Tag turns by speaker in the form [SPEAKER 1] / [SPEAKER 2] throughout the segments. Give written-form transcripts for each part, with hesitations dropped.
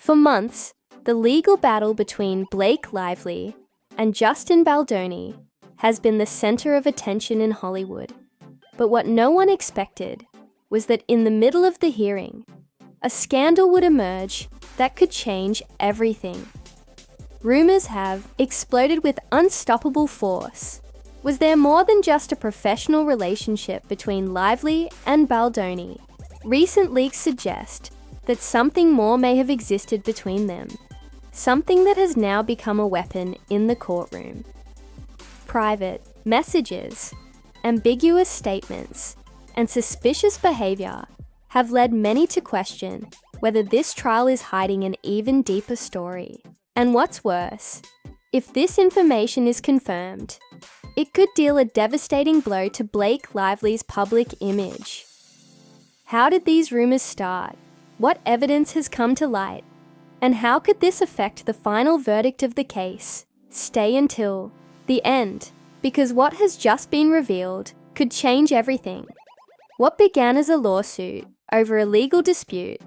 [SPEAKER 1] For months, the legal battle between Blake Lively and Justin Baldoni has been the center of attention in Hollywood. But what no one expected was that in the middle of the hearing, a scandal would emerge that could change everything. Rumors have exploded with unstoppable force. Was there more than just a professional relationship between Lively and Baldoni? Recent leaks suggest that something more may have existed between them, something that has now become a weapon in the courtroom. Private messages, ambiguous statements, and suspicious behavior have led many to question whether this trial is hiding an even deeper story. And what's worse, if this information is confirmed, it could deal a devastating blow to Blake Lively's public image. How did these rumors start? What evidence has come to light? And how could this affect the final verdict of the case? Stay until the end, because what has just been revealed could change everything. What began as a lawsuit over a legal dispute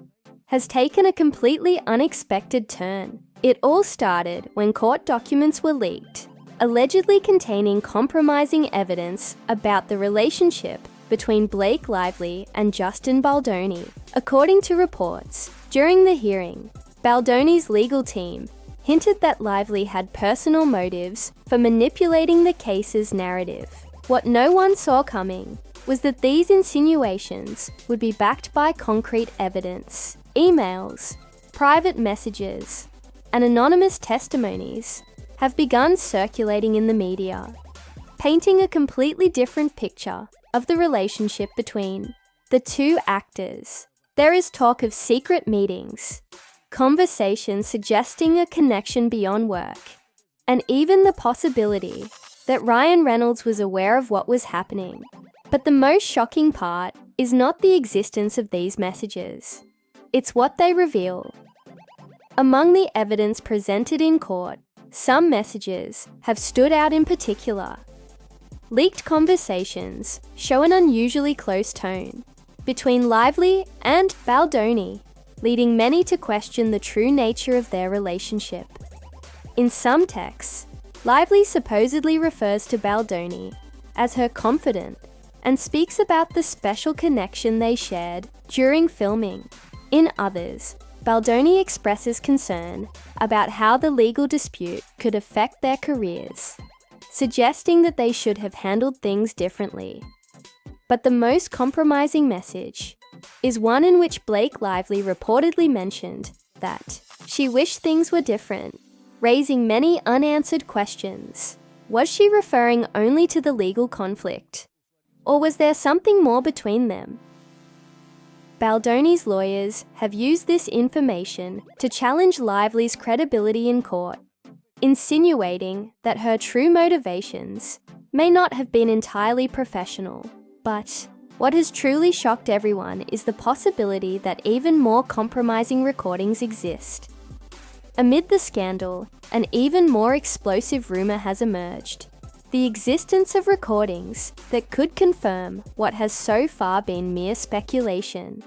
[SPEAKER 1] has taken a completely unexpected turn. It all started when court documents were leaked, allegedly containing compromising evidence about the relationship between Blake Lively and Justin Baldoni. According to reports, during the hearing, Baldoni's legal team hinted that Lively had personal motives for manipulating the case's narrative. What no one saw coming was that these insinuations would be backed by concrete evidence. Emails, private messages, and anonymous testimonies have begun circulating in the media, painting a completely different picture of the relationship between the two actors. There is talk of secret meetings, conversations suggesting a connection beyond work, and even the possibility that Ryan Reynolds was aware of what was happening. But the most shocking part is not the existence of these messages. It's what they reveal. Among the evidence presented in court, some messages have stood out in particular. Leaked conversations show an unusually close tone between Lively and Baldoni, leading many to question the true nature of their relationship. In some texts, Lively supposedly refers to Baldoni as her confidant and speaks about the special connection they shared during filming. In others, Baldoni expresses concern about how the legal dispute could affect their careers, suggesting that they should have handled things differently. But the most compromising message is one in which Blake Lively reportedly mentioned that she wished things were different, raising many unanswered questions. Was she referring only to the legal conflict? Or was there something more between them? Baldoni's lawyers have used this information to challenge Lively's credibility in court, insinuating that her true motivations may not have been entirely professional. But what has truly shocked everyone is the possibility that even more compromising recordings exist. Amid the scandal, an even more explosive rumor has emerged: the existence of recordings that could confirm what has so far been mere speculation.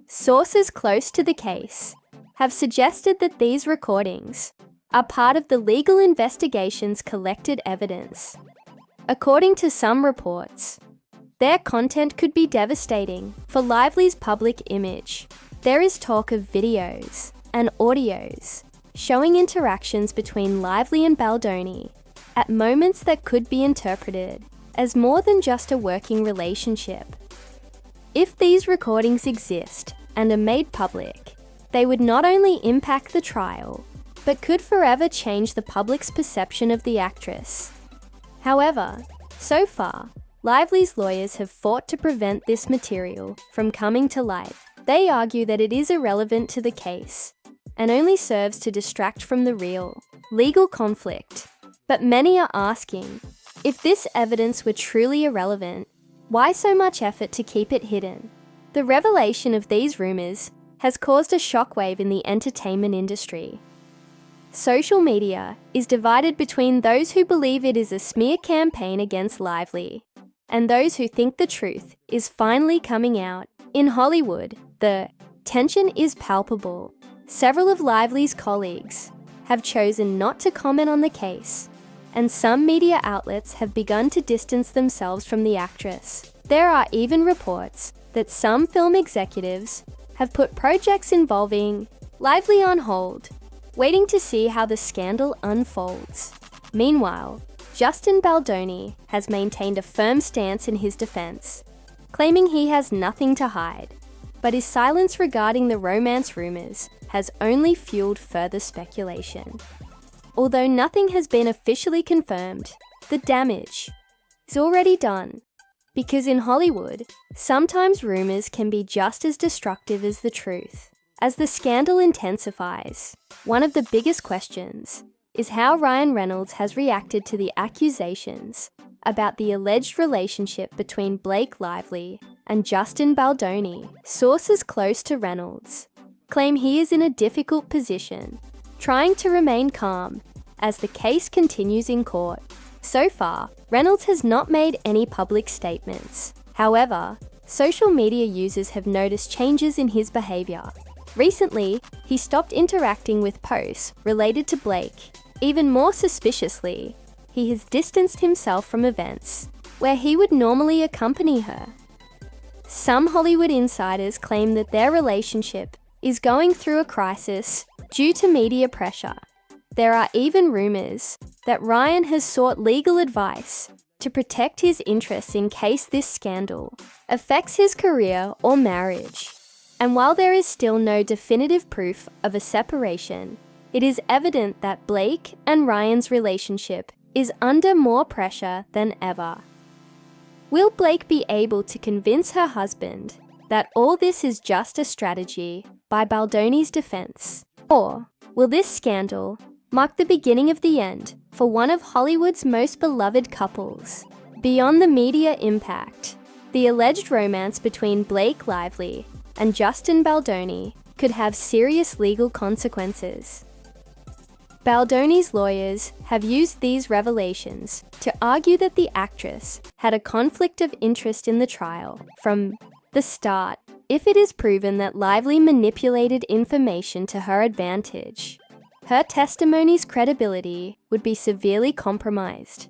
[SPEAKER 1] Sources close to the case have suggested that these recordings are part of the legal investigation's collected evidence. According to some reports, their content could be devastating for Lively's public image. There is talk of videos and audios showing interactions between Lively and Baldoni at moments that could be interpreted as more than just a working relationship. If these recordings exist and are made public, they would not only impact the trial, but could forever change the public's perception of the actress. However, so far, Lively's lawyers have fought to prevent this material from coming to light. They argue that it is irrelevant to the case and only serves to distract from the real legal conflict. But many are asking, if this evidence were truly irrelevant, why so much effort to keep it hidden? The revelation of these rumors has caused a shockwave in the entertainment industry. Social media is divided between those who believe it is a smear campaign against Lively and those who think the truth is finally coming out. In Hollywood, the tension is palpable. Several of Lively's colleagues have chosen not to comment on the case, and some media outlets have begun to distance themselves from the actress. There are even reports that some film executives have put projects involving Lively on hold, waiting to see how the scandal unfolds. Meanwhile, Justin Baldoni has maintained a firm stance in his defense, claiming he has nothing to hide, but his silence regarding the romance rumors has only fueled further speculation. Although nothing has been officially confirmed, the damage is already done, because in Hollywood, sometimes rumors can be just as destructive as the truth. As the scandal intensifies, one of the biggest questions is how Ryan Reynolds has reacted to the accusations about the alleged relationship between Blake Lively and Justin Baldoni. Sources close to Reynolds claim he is in a difficult position, trying to remain calm as the case continues in court. So far, Reynolds has not made any public statements. However, social media users have noticed changes in his behavior. Recently, he stopped interacting with posts related to Blake. Even more suspiciously, he has distanced himself from events where he would normally accompany her. Some Hollywood insiders claim that their relationship is going through a crisis due to media pressure. There are even rumors that Ryan has sought legal advice to protect his interests in case this scandal affects his career or marriage. And while there is still no definitive proof of a separation, it is evident that Blake and Ryan's relationship is under more pressure than ever. Will Blake be able to convince her husband that all this is just a strategy by Baldoni's defense? Or will this scandal mark the beginning of the end for one of Hollywood's most beloved couples? Beyond the media impact, the alleged romance between Blake Lively and Justin Baldoni could have serious legal consequences. Baldoni's lawyers have used these revelations to argue that the actress had a conflict of interest in the trial from the start if it is proven that Lively manipulated information to her advantage. Her testimony's credibility would be severely compromised.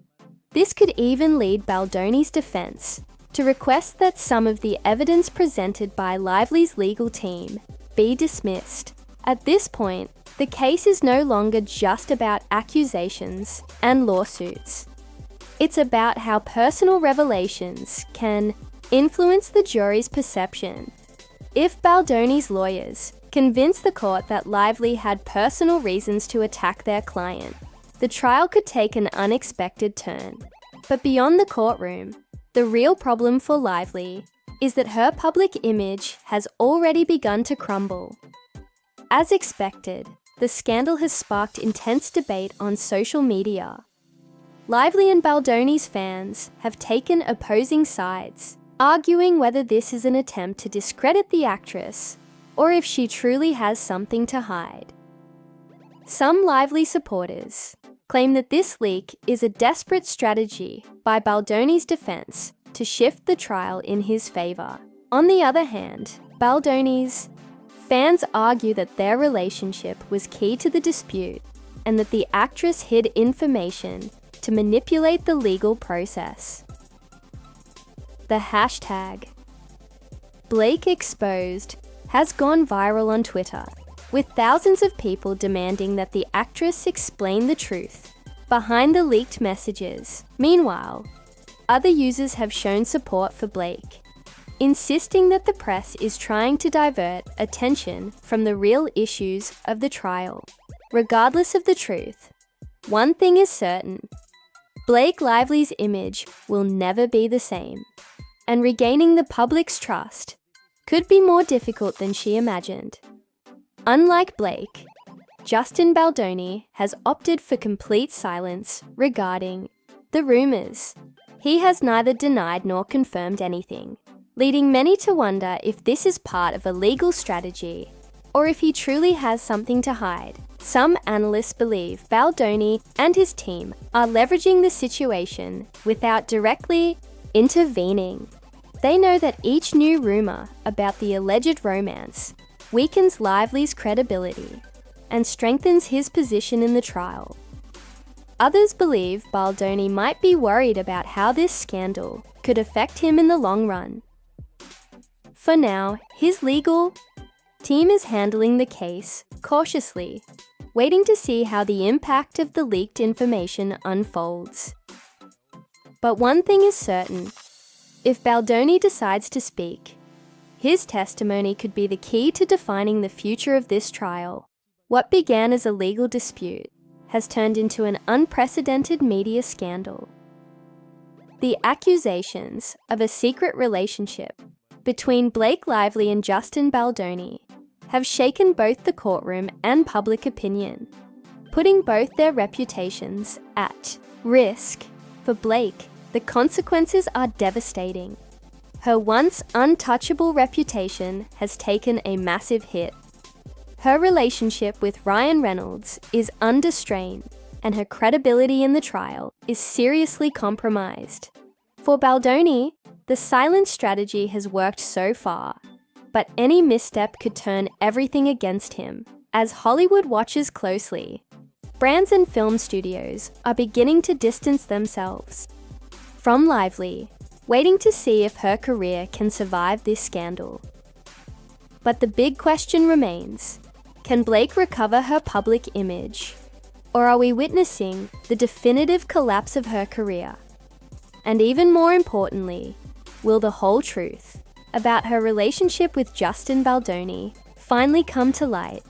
[SPEAKER 1] This could even lead Baldoni's defense to request that some of the evidence presented by Lively's legal team be dismissed. At this point, the case is no longer just about accusations and lawsuits. It's about how personal revelations can influence the jury's perception. If Baldoni's lawyers convince the court that Lively had personal reasons to attack their client, the trial could take an unexpected turn. But beyond the courtroom, the real problem for Lively is that her public image has already begun to crumble. As expected, the scandal has sparked intense debate on social media. Lively and Baldoni's fans have taken opposing sides, arguing whether this is an attempt to discredit the actress or if she truly has something to hide. Some Lively supporters claim that this leak is a desperate strategy by Baldoni's defense to shift the trial in his favor. On the other hand, Baldoni's fans argue that their relationship was key to the dispute and that the actress hid information to manipulate the legal process. The hashtag Blake Exposed has gone viral on Twitter, with thousands of people demanding that the actress explain the truth behind the leaked messages. Meanwhile, other users have shown support for Blake, insisting that the press is trying to divert attention from the real issues of the trial. Regardless of the truth, one thing is certain: Blake Lively's image will never be the same, and regaining the public's trust could be more difficult than she imagined. Unlike Blake, Justin Baldoni has opted for complete silence regarding the rumors. He has neither denied nor confirmed anything, leading many to wonder if this is part of a legal strategy or if he truly has something to hide. Some analysts believe Baldoni and his team are leveraging the situation without directly intervening. They know that each new rumor about the alleged romance weakens Lively's credibility and strengthens his position in the trial. Others believe Baldoni might be worried about how this scandal could affect him in the long run. For now, his legal team is handling the case cautiously, waiting to see how the impact of the leaked information unfolds. But one thing is certain: if Baldoni decides to speak, his testimony could be the key to defining the future of this trial. What began as a legal dispute has turned into an unprecedented media scandal. The accusations of a secret relationship between Blake Lively and Justin Baldoni have shaken both the courtroom and public opinion, putting both their reputations at risk. For Blake, the consequences are devastating. Her once untouchable reputation has taken a massive hit. Her relationship with Ryan Reynolds is under strain, and her credibility in the trial is seriously compromised. For Baldoni, the silent strategy has worked so far, but any misstep could turn everything against him. As Hollywood watches closely, brands and film studios are beginning to distance themselves from Lively, waiting to see if her career can survive this scandal. But the big question remains: can Blake recover her public image? Or are we witnessing the definitive collapse of her career? And even more importantly, will the whole truth about her relationship with Justin Baldoni finally come to light?